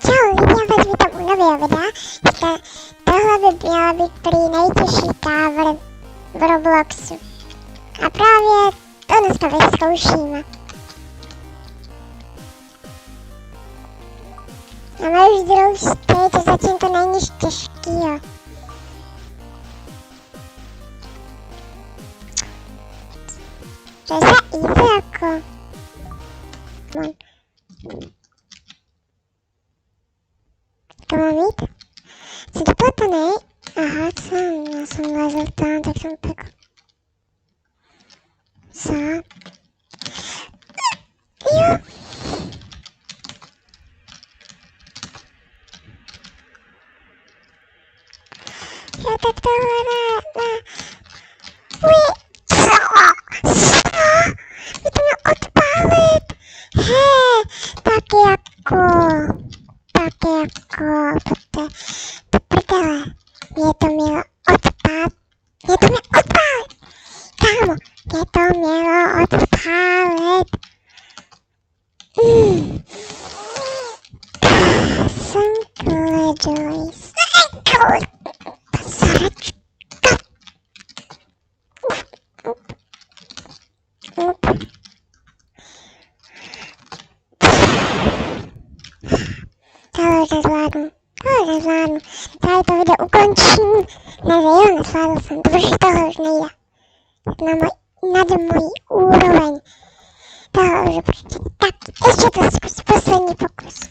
Čau, vítám vás, vítám u nového videa. Tohle by měla být prý nejtěžší cover v Robloxu. A právě to dneska vyzkoušíme. Máme už druhou stage, zatím to není těžký, jo. To je za easy jako. To mám mít? Jsem doplataný? Aha, co? Já jsem vlezl tam, tak jsem tak... Co? Jo! Jo, tak tohle ne. Uj! Co? Vy to měl odpálit! Hej! Tak jako... To prdele. Mě to mělo odpálit. Kámo, mě to mělo odpálit. Jsem kledělej. Sračka. Tohle zvládnu. Tady to video ukončím. Nezvládl jsem, protože tohle už nejde. Nad mojí úroveň. Tohle už prostě. Tak, ještě to zkus, poslední pokus.